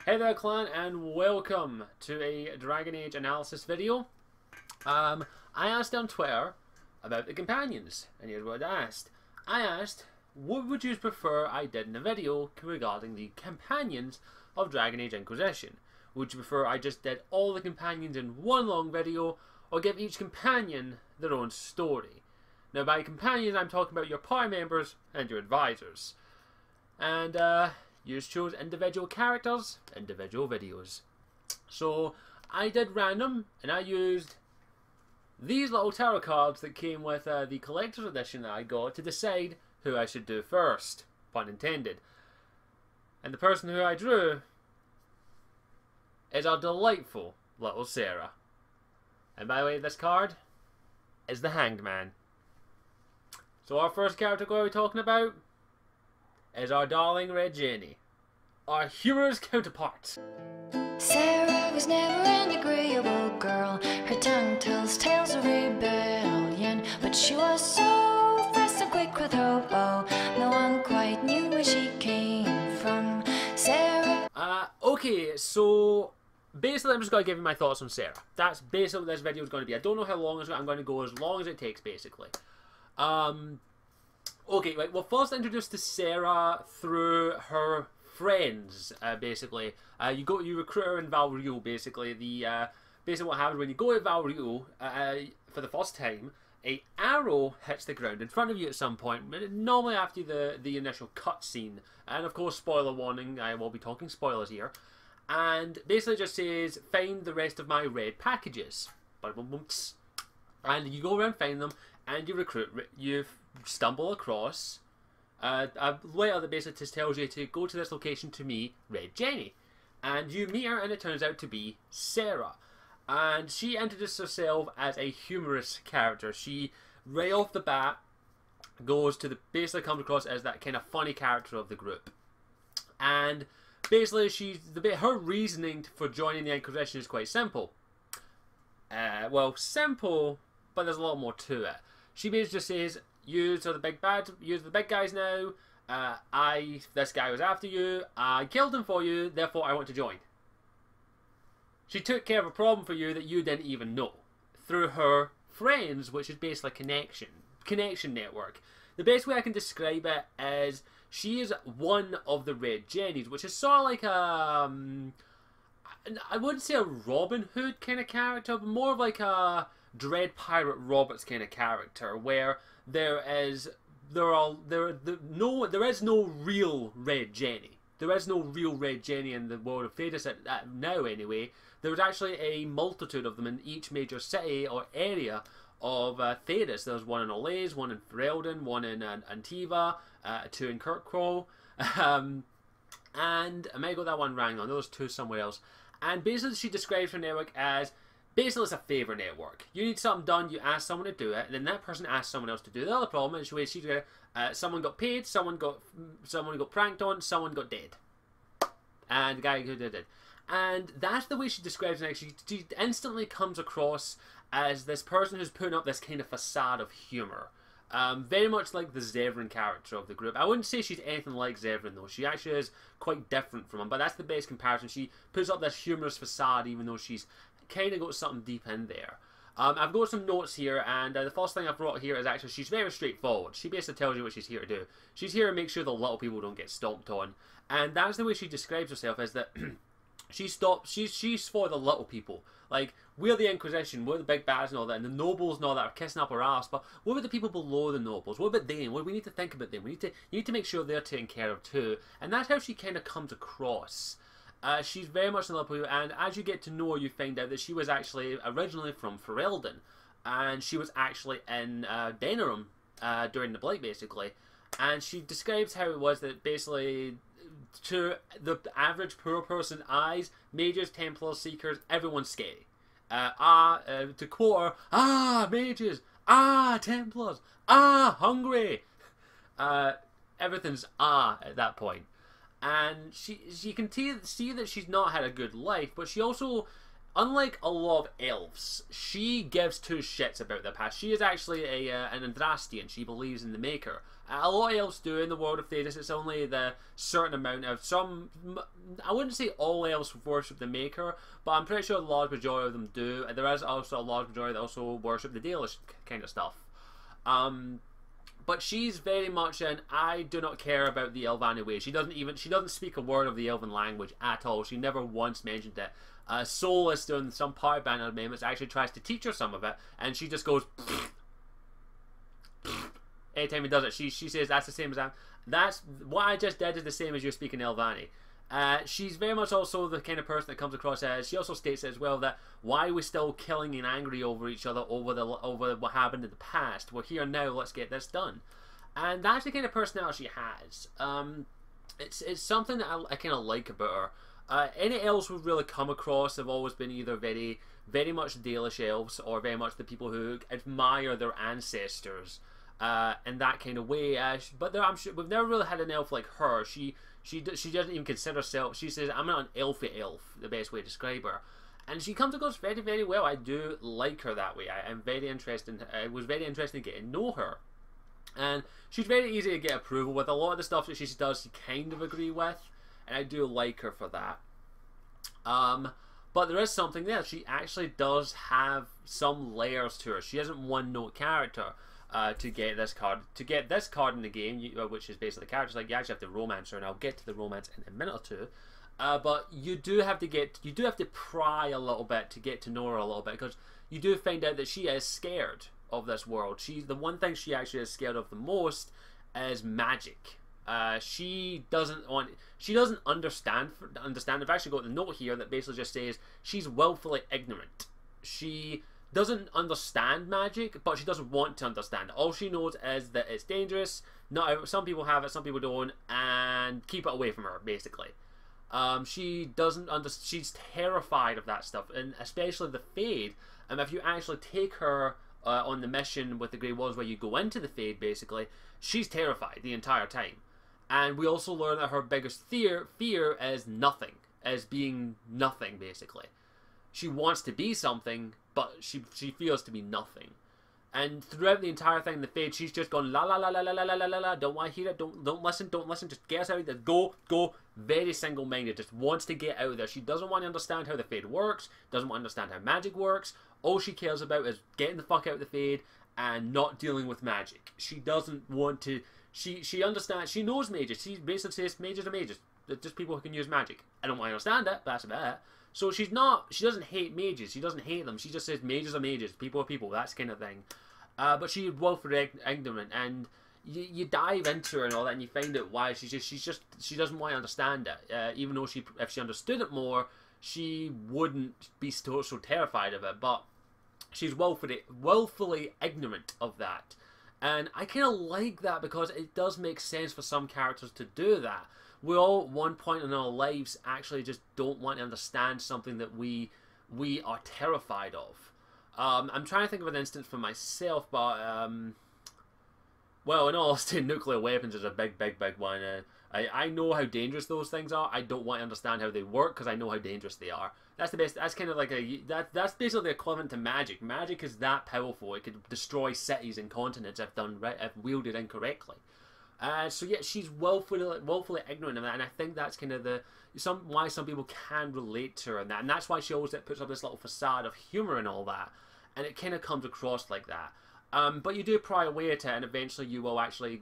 Hey there clan, and welcome to a Dragon Age analysis video. I asked on Twitter about the companions, and here's what I asked. I asked, what would you prefer I did in a video regarding the companions of Dragon Age Inquisition? Would you prefer I just did all the companions in one long video, or give each companion their own story? Now by companions I'm talking about your party members and your advisors. And you just chose individual characters, individual videos. So I did random, and I used these little tarot cards that came with the collector's edition that I got to decide who I should do first, pun intended. And the person who I drew is our delightful little Sera. And by the way, this card is the Hanged Man. So our first character we're talking about is our darling Red Jenny, our humorous counterpart. Sera was never an agreeable girl. Her tongue tells tales of rebellion, but she was so fast and quick with her bow. No one quite knew where she came from. Sera. Okay, so basically I'm just going to give you my thoughts on Sera. That's basically what this video is going to be. I don't know how long it's going. I'm going to go as long as it takes, basically. Okay, right, well first introduced to Sera through her friends, basically. You recruit her in Val Rio, basically. Basically what happens when you go to Val Rio, for the first time, a arrow hits the ground in front of you at some point, normally after the initial cutscene. And of course, spoiler warning, I will be talking spoilers here. And basically just says, find the rest of my red packages. And you go around, find them, and you stumble across a letter that basically just tells you to go to this location to meet Red Jenny. And you meet her, and it turns out to be Sera. And she introduces herself as a humorous character. She, right off the bat, basically comes across as that kind of funny character of the group. And basically, her reasoning for joining the Inquisition is quite simple. Well, simple, but there's a lot more to it. She basically just says, "You are the big bad. You're the big guys now. This guy was after you. I killed him for you. Therefore, I want to join." She took care of a problem for you that you didn't even know through her friends, which is basically connection network. The best way I can describe it is she is one of the Red Jennies, which is sort of like I wouldn't say a Robin Hood kind of character, but more of like a Dread Pirate Roberts kind of character, where there is no real Red Jenny. There is no real Red Jenny in the world of Thedas now anyway. There's actually a multitude of them in each major city or area of Thedas. There's one in Olaze, one in Ferelden, one in Antiva, two in Kirkcrawl, and I may got that one wrong on. There was two somewhere else. And basically she describes her network as, basically it's a favour network. You need something done, you ask someone to do it, and then that person asks someone else to do it. The other problem is someone got paid, someone got pranked on, someone got dead. And the guy who did it. And that's the way she describes it. She instantly comes across as this person who's putting up this kind of facade of humour. Very much like the Zevran character of the group. I wouldn't say she's anything like Zevran though. She actually is quite different from him, but that's the best comparison. She puts up this humorous facade even though she's kind of got something deep in there. I've got some notes here, and the first thing I've brought here is actually she's very straightforward. She basically tells you what she's here to do. She's here to make sure the little people don't get stomped on, and that's the way she describes herself, is that she's for the little people. Like, we're the Inquisition, we're the big bads and all that, and the nobles and all that are kissing up our ass, but what about the people below the nobles? What about them? We need to think about them. You need to make sure they're taken care of too, and that's how she kind of comes across. She's very much in love with you, and as you get to know her, you find out that she was actually originally from Ferelden, and she was actually in Denerim during the Blight, basically. And she describes how it was that basically, to the average poor person eyes, mages, Templars, Seekers, everyone's scary. To quote her, mages, Templars, hungry. Everything's at that point. And she can see that she's not had a good life, but she also, unlike a lot of elves, she gives two shits about their past. She is actually an Andrastian. She believes in the Maker. A lot of elves do in the world of Thedas. It's only the certain amount of some. I wouldn't say all elves worship the Maker, but I'm pretty sure the large majority of them do. And there is also a large majority that also worship the Dalish kind of stuff. But she's very much an I do not care about the Elvani way. She doesn't speak a word of the Elven language at all. She never once mentioned it. Solus doing some power banner moments actually tries to teach her some of it, and she just goes. Anytime he does it, she says that's the same as that's what I just did is the same as you're speaking Elvani. She's very much also the kind of person that comes across as, she also states as well that why are we still killing and angry over each other over what happened in the past? We're here now, let's get this done. And that's the kind of personality she has. It's something that I kind of like about her. Any elves we've really come across have always been either very much Dalish elves or very much the people who admire their ancestors in that kind of way. But I'm sure we've never really had an elf like her. She doesn't even consider herself. She says, "I'm not an elfy elf," the best way to describe her. And she comes across very well. I do like her that way. I'm very interested. It was very interesting to get to know her. And she's very easy to get approval with. A lot of the stuff that she does, you kind of agree with. And I do like her for that. But there is something there. She actually does have some layers to her. She isn't one-note character. To get this card in the game, which is basically characters, like you actually have to romance her, and I'll get to the romance in a minute or two. But you do have to pry a little bit to get to know her a little bit, because you do find out that she is scared of this world. The one thing she actually is scared of the most is magic. She doesn't understand. I've actually got the note here that basically just says she's willfully ignorant. She doesn't understand magic, but she doesn't want to understand. All she knows is that it's dangerous. Some people have it, some people don't, and keep it away from her, basically. She's terrified of that stuff, and especially the Fade. If you actually take her on the mission with the Grey Walls where you go into the Fade, basically, she's terrified the entire time. And we also learn that her biggest fear is nothing, as being nothing, basically. She wants to be something, but she feels to be nothing. And throughout the entire thing in the Fade, she's just gone la la la la la la la la la. Don't want to hear it. Don't listen. Just get us out of there. Go. Very single-minded. Just wants to get out of there. She doesn't want to understand how the Fade works. Doesn't want to understand how magic works. All she cares about is getting the fuck out of the Fade and not dealing with magic. She doesn't want to. She understands. She knows mages. She basically says mages are mages. They're just people who can use magic. I don't want to understand it, but that's about it. So she doesn't hate mages. She doesn't hate them. She just says mages are mages. People are people. That kind of thing. But she's willfully ignorant, and you dive into her and all that, and you find out why she doesn't want to understand it. Even though if she understood it more, she wouldn't be so terrified of it. But she's willfully ignorant of that, and I kind of like that because it does make sense for some characters to do that. We all, at one point in our lives, actually just don't want to understand something that we are terrified of. I'm trying to think of an instance for myself, but well, in all honesty, nuclear weapons is a big one. I know how dangerous those things are. I don't want to understand how they work because I know how dangerous they are. That's the best. That's kind of like that's basically the equivalent to magic. Magic is that powerful. It could destroy cities and continents if wielded incorrectly. So yeah, she's willfully ignorant of that, and I think that's kind of why some people can relate to her in that, and that's why she always puts up this little facade of humor and all that, and it kind of comes across like that. But you do pry away at it, and eventually you will actually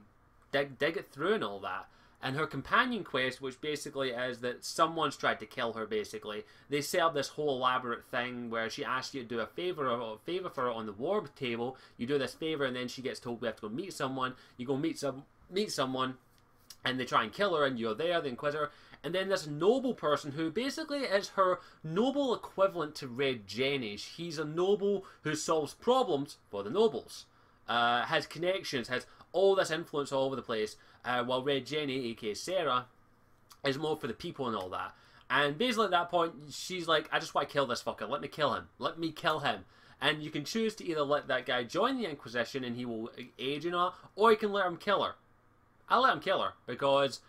dig it through and all that. And her companion quest, which basically is that someone's tried to kill her, basically. They set up this whole elaborate thing where she asks you to do a favor for her on the war table. You do this favor, and then she gets told we have to go meet someone. You go meet someone, and they try and kill her, and you're there, the Inquisitor. And then this noble person who basically is her noble equivalent to Red Jenny. He's a noble who solves problems for the nobles. Has connections, has all this influence all over the place. While Red Jenny, aka Sera, is more for the people and all that. And basically at that point, she's like, I just want to kill this fucker. Let me kill him. Let me kill him. And you can choose to either let that guy join the Inquisition and he will aid you not, or you can let him kill her. I'll let him kill her, because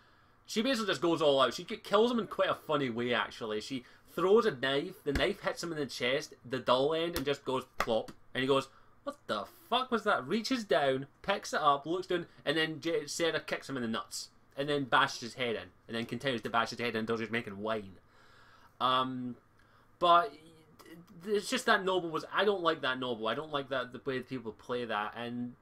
she basically just goes all out. She kills him in quite a funny way, actually. She throws a knife, the knife hits him in the chest, the dull end, and just goes plop. And he goes, what the fuck was that? Reaches down, picks it up, looks down, and then Sera kicks him in the nuts. And then bashes his head in. And then continues to bash his head in until she's making wine. But it's just that Noble was... I don't like that Noble. I don't like that the way people play that. And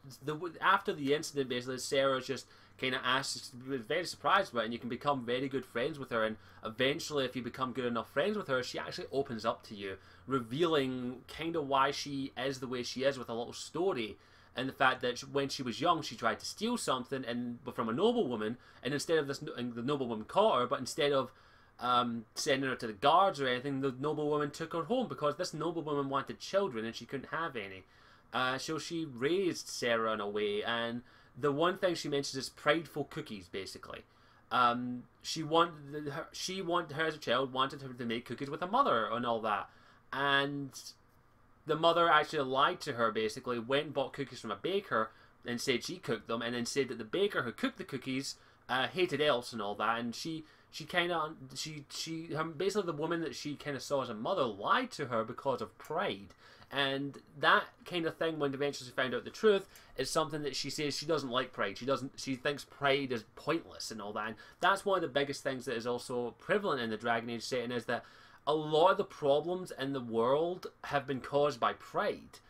after the incident, basically, Sarah just kind of asks... was very surprised by it. And you can become very good friends with her. And eventually, if you become good enough friends with her, she actually opens up to you. Revealing kind of why she is the way she is with a little story. And the fact that when she was young, she tried to steal something from a noblewoman, and instead of the noblewoman caught her, but instead of sending her to the guards or anything, the noblewoman took her home because this noblewoman wanted children and she couldn't have any. So she raised Sera in a way, and the one thing she mentions is prideful cookies, basically. She wanted her as a child, wanted her to make cookies with a mother and all that, and the mother actually lied to her, basically, went and bought cookies from a baker and said she cooked them, and then said that the baker who cooked the cookies hated elves and all that, and basically the woman that she kind of saw as a mother lied to her because of pride. And that kind of thing, when eventually she found out the truth, is something that she says she doesn't like pride. She thinks pride is pointless and all that. And that's one of the biggest things that is also prevalent in the Dragon Age setting, is that a lot of the problems in the world have been caused by pride.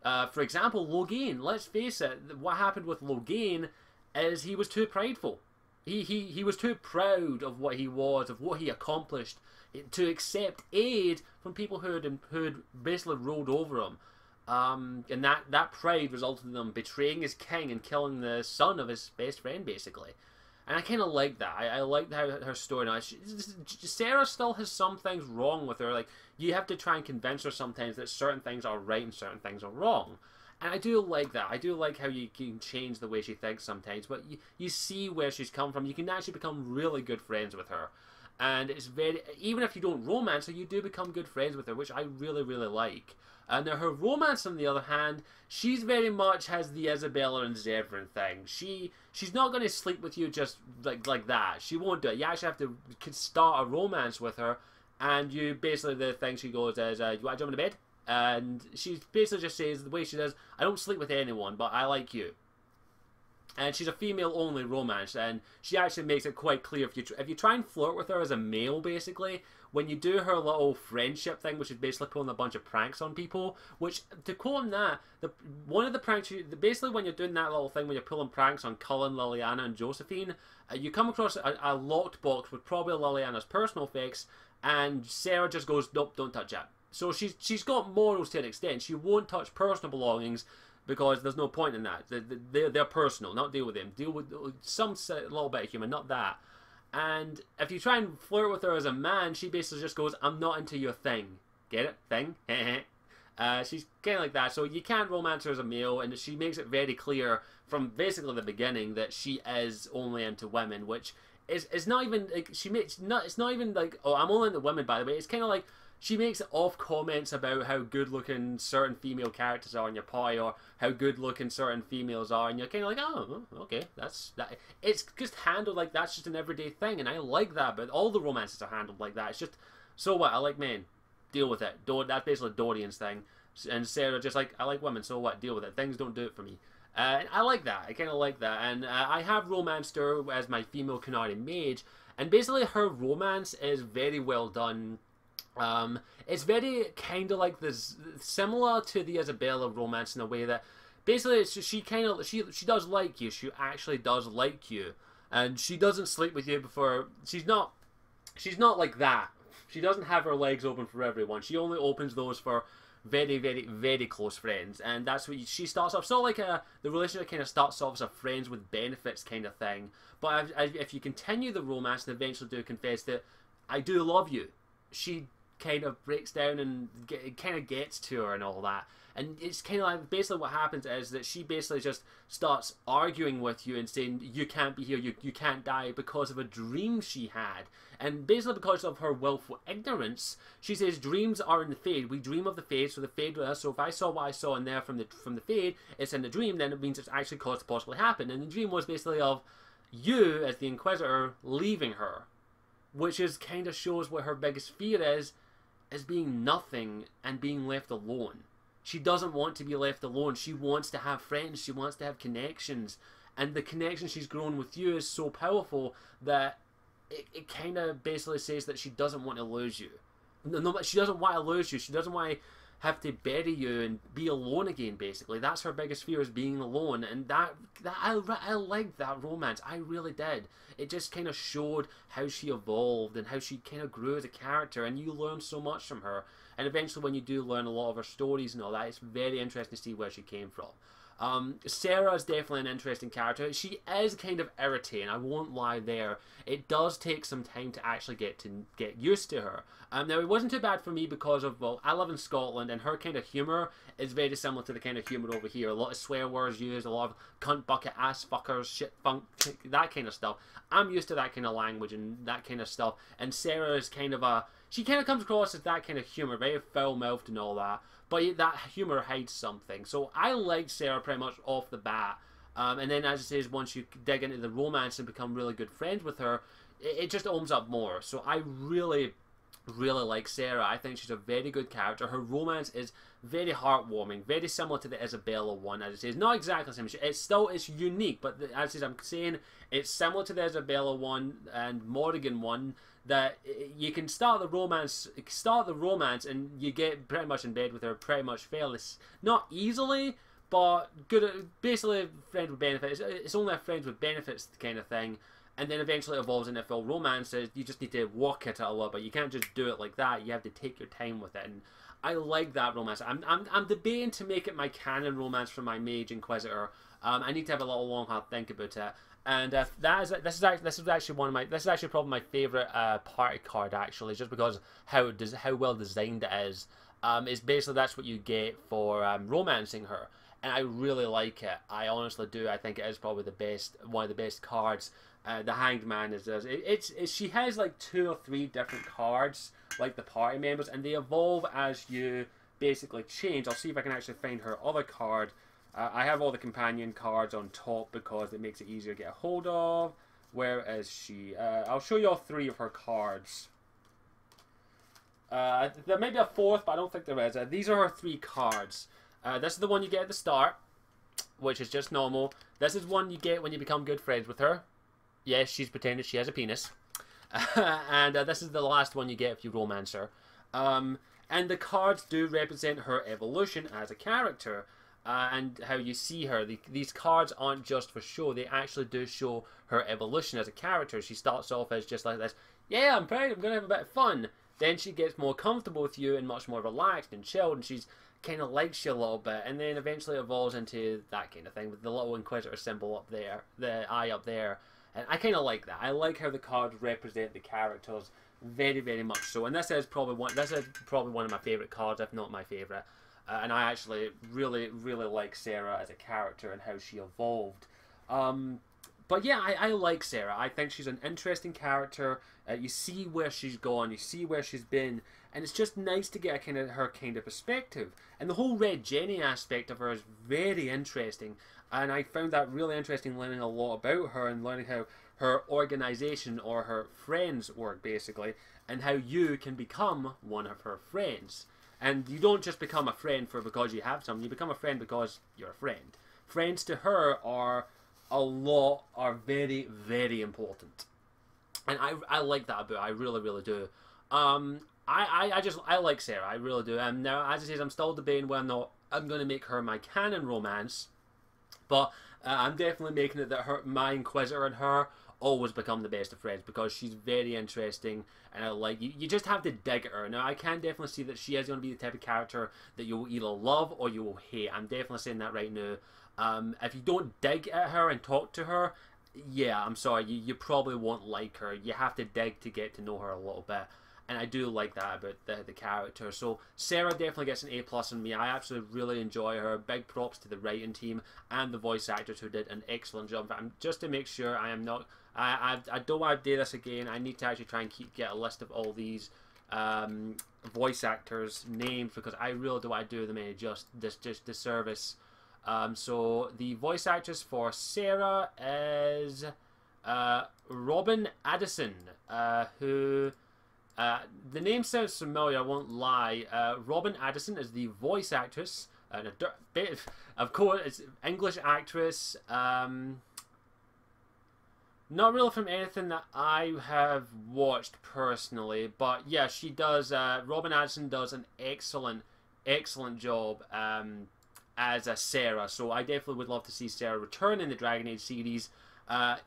For example, Loghain. Let's face it, what happened with Loghain is he was too prideful. He was too proud of what he was, of what he accomplished, to accept aid from people who had basically rolled over him. And that pride resulted in him betraying his king and killing the son of his best friend, basically. And I kind of like that. I like how her story now. Sera still has some things wrong with her. Like, you have to try and convince her sometimes that certain things are right and certain things are wrong. And I do like that. I do like how you can change the way she thinks sometimes. But you see where she's come from. You can actually become really good friends with her. And it's very... even if you don't romance her, you do become good friends with her, which I really, really like. Now, her romance, on the other hand, she's very much has the Isabella and Zevran thing. She's not going to sleep with you just like that. She won't do it. You actually have to start a romance with her, and you basically, the thing she goes is, you want to jump into bed? And she basically just says, the way she does, I don't sleep with anyone, but I like you. And she's a female-only romance, and she actually makes it quite clear, if you try and flirt with her as a male, basically, when you do her little friendship thing, which is basically pulling a bunch of pranks on people, which, to quote him that, one of the pranks, basically when you're doing that little thing, when you're pulling pranks on Cullen, Liliana, and Josephine, you come across a locked box with probably Liliana's personal effects, and Sera just goes, nope, don't touch that. So she's got morals to an extent. She won't touch personal belongings, because there's no point in that. They're personal, not deal with them. Deal with some little bit of human, not that. And if you try and flirt with her as a man, she basically just goes, I'm not into your thing. Get it? Thing? She's kind of like that. So you can't romance her as a male, and she makes it very clear from basically the beginning that she is only into women, which is not even like it's not even like, oh, I'm only into women, by the way. It's kind of like she makes off comments about how good looking certain female characters are in your party, or how good looking certain females are, and you're kind of like, oh, okay, that's that. It's just handled like that's just an everyday thing, and I like that. But all the romances are handled like that. It's just, so what? I like men. Deal with it. That's basically Dorian's thing. And Sera just like, I like women. So what? Deal with it. Things don't do it for me. And I like that. I kind of like that. And I have romanced her as my female Canary mage, and basically her romance is very well done. It's very kind of like this, similar to the Isabella romance in a way that basically it's just, she does like you. She actually does like you, and she doesn't sleep with you before. She's not like that. She doesn't have her legs open for everyone. She only opens those for very, very, very close friends, and that's what she starts off. So like the relationship kind of starts off as a friends with benefits kind of thing. But if you continue the romance and eventually do confess that I do love you, she kind of breaks down and it kind of gets to her and all that. And it's kind of like, basically what happens is that she basically just starts arguing with you and saying you can't be here, you can't die, because of a dream she had. And basically because of her willful ignorance, she says dreams are in the Fade. We dream of the Fade, so the Fade with us. So if I saw what I saw in there from the Fade, it's in the dream, then it means it's actually caused to possibly happen. And the dream was basically of you, as the Inquisitor, leaving her. Which is kind of shows what her biggest fear is being nothing and being left alone. she doesn't want to be left alone. She wants to have friends. She wants to have connections. And the connection she's grown with you is so powerful that it kind of basically says that she doesn't want to lose you. No, she doesn't want to lose you. She doesn't want to have to bury you and be alone again, basically. That's her biggest fear, is being alone. And I liked that romance. I really did. It just kind of showed how she evolved and how she kind of grew as a character, and you learn so much from her. And eventually when you do learn a lot of her stories and all that, it's very interesting to see where she came from. Sera is definitely an interesting character. She is kind of irritating, I won't lie there. It does take some time to actually get used to her. Now, it wasn't too bad for me because of, well, I live in Scotland, and her kind of humour is very similar to the kind of humour over here. A lot of swear words used, a lot of cunt, bucket, ass, fuckers, shit, funk, that kind of stuff. I'm used to that kind of language and that kind of stuff, and Sera is kind of she kind of comes across as that kind of humour, very foul-mouthed and all that. But that humour hides something. So I liked Sera pretty much off the bat. And then, as it says, once you dig into the romance and become really good friends with her, it just opens up more. So I really like Sera. I think she's a very good character. Her romance is very heartwarming, very similar to the Isabella one, as it says. Not exactly the same. It's unique, but as I'm saying, it's similar to the Isabella one and Morrigan one. That you can start the romance, and you get pretty much in bed with her pretty much fairly, not easily, but good. Basically, friends with benefits. It's only a friends with benefits kind of thing, and then eventually it evolves into full romance. You just need to work at it a little bit. You can't just do it like that. You have to take your time with it, and I like that romance. I'm debating to make it my canon romance for my Mage Inquisitor. I need to have a little long hard think about it. And this is actually probably my favorite party card, actually, just because how well designed it is. It's basically that's what you get for romancing her, and I really like it. I honestly do. I think it is probably one of the best cards. The Hanged Man she has like 2 or 3 different cards, like the party members, and they evolve as you basically change. I'll see if I can actually find her other card. I have all the companion cards on top because it makes it easier to get a hold of. Where is she? I'll show you all 3 of her cards. There may be a 4th, but I don't think there is. These are her 3 cards. This is the one you get at the start, which is just normal. This is one you get when you become good friends with her. Yes, she's pretended she has a penis. And this is the last one you get if you romance her. And the cards do represent her evolution as a character. And how you see her. These cards aren't just for show, they actually do show her evolution as a character. She starts off as just like this, yeah, I'm proud, I'm going to have a bit of fun. Then she gets more comfortable with you and much more relaxed and chilled, and she's kind of likes you a little bit, and then eventually evolves into that kind of thing with the little Inquisitor symbol up there, the eye up there. And I kind of like that. I like how the cards represent the characters very, very much so. And this is probably one of my favourite cards, if not my favourite. And I actually really like Sera as a character and how she evolved. But yeah, I like Sera. I think she's an interesting character. You see where she's gone, you see where she's been, and it's just nice to get her kind of perspective. And the whole Red Jenny aspect of her is very interesting, and I found that really interesting, learning a lot about her and learning how her organisation or her friends work, basically, and how you can become one of her friends. And you don't just become a friend because you have some. You become a friend because you're a friend. Friends to her are very, very important. And I like that about her. I really do. I like Sera. I really do. And now, as I say, I'm still debating whether or not I'm going to make her my canon romance. But I'm definitely making it that my Inquisitor and her always become the best of friends because she's very interesting, and I like you just have to dig at her. Now I can definitely see that she is going to be the type of character that you will either love or you will hate. I'm definitely saying that right now. If you don't dig at her and talk to her, yeah, I'm sorry, you probably won't like her. You have to dig to get to know her a little bit. And I do like that about the character. So Sera definitely gets an A+ on me. I absolutely really enjoy her. Big props to the writing team and the voice actors who did an excellent job. Just to make sure I am not... I don't want to do this again. I need to actually try and get a list of all these voice actors' names because I really don't want to do them any just disservice. So the voice actress for Sera is Robin Addison, who... the name sounds familiar, I won't lie. Robin Addison is the voice actress and a bit of course, it's English actress. Not really from anything that I have watched personally, but yeah, she does. Robin Addison does an excellent job as a Sera. So I definitely would love to see Sera return in the Dragon Age series,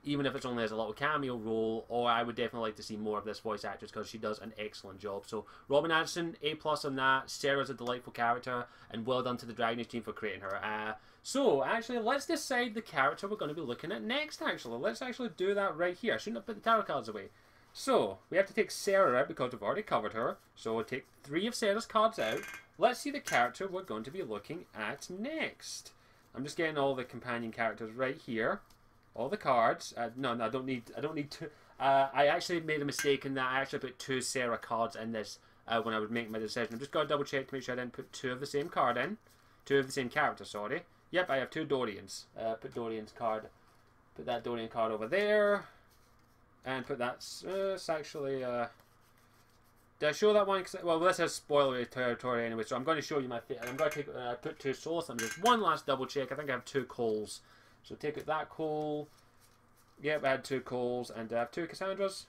even if it's only as a little cameo role. Or I would definitely like to see more of this voice actress because she does an excellent job. So Robin Addison, A+ on that. Sera's a delightful character, and well done to the Dragon Age team for creating her. So, actually, let's decide the character we're going to be looking at next, actually. Let's actually do that right here. I shouldn't have put the tarot cards away. So, we have to take Sera out because we've already covered her. So, we'll take 3 of Sera's cards out. Let's see the character we're going to be looking at next. I'm just getting all the companion characters right here. All the cards. No, I don't need to. I actually made a mistake in that I actually put 2 Sera cards in this when I would make my decision. I'm just going to double check to make sure I didn't put 2 of the same card in. 2 of the same character, sorry. Yep, I have 2 Dorians. Put Dorian's card. Put that Dorian card over there. And put that... it's actually... did I show that one? Well, this has spoiler territory anyway, so I'm going to show you my... I'm going to take... put 2 souls. I'm just one last double check. I think I have 2 coals. So take out that coal. Yep, I had 2 coals. And I have 2 Cassandras.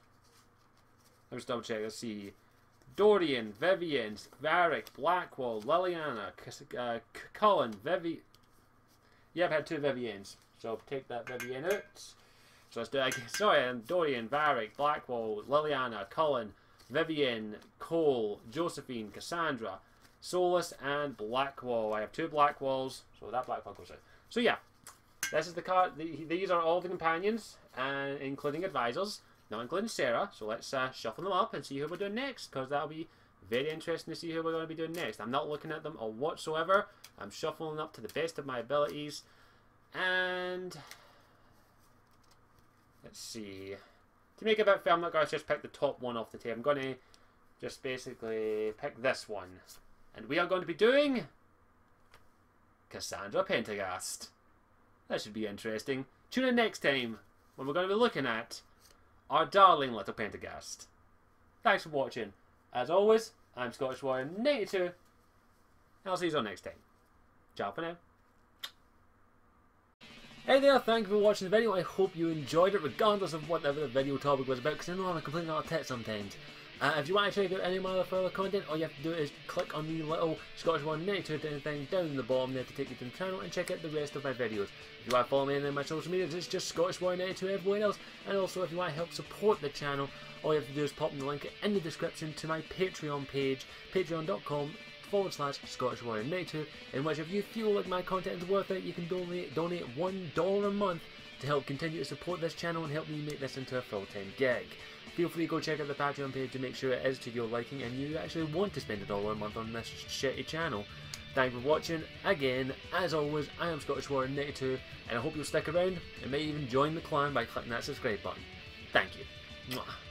Let's double check. Let's see. Dorian, Vivian, Varric, Blackwall, Liliana, Cullen, Vivian... Yep, I had 2 Vivians. So take that Vivian out. So let's do it again. Sorry, Dorian, Varric, Blackwall, Liliana, Cullen, Vivian, Cole, Josephine, Cassandra, Solus, and Blackwall. I have 2 Blackwalls, so that Blackwall goes out. So yeah, this is the card. These are all the companions, including advisors, not including Sera. So let's shuffle them up and see who we're doing next, because that'll be very interesting to see who we're going to be doing next. I'm not looking at them or whatsoever. I'm shuffling up to the best of my abilities. And let's see. To make it a bit fair, I'm not going to just pick the top one off the table. I'm going to just basically pick this one. And we are going to be doing Cassandra Pendergast. That should be interesting. Tune in next time when we're going to be looking at our darling little Pendergast. Thanks for watching. As always, I'm Scottish Warrior 92, and I'll see you all next time. Ciao for now. Hey there, thank you for watching the video. I hope you enjoyed it, regardless of whatever the video topic was about, because I know I'm a complete lot of tit sometimes. If you want to check out any of my other further content, all you have to do is click on the little Scottish Warrior 92 thing down in the bottom there to take you to the channel and check out the rest of my videos. If you want to follow me on any of my social medias, it's just Scottish Warrior 92 everywhere else. And also, if you want to help support the channel, all you have to do is pop in the link in the description to my Patreon page, patreon.com/Scottish Warrior 92, in which if you feel like my content is worth it, you can donate $1 a month to help continue to support this channel and help me make this into a full-time gig. Feel free to go check out the Patreon page to make sure it is to your liking and you actually want to spend $1 a month on this shitty channel. Thank you for watching. Again, as always, I am Scottish Warrior 92, and I hope you'll stick around and may even join the clan by clicking that subscribe button. Thank you. Mwah.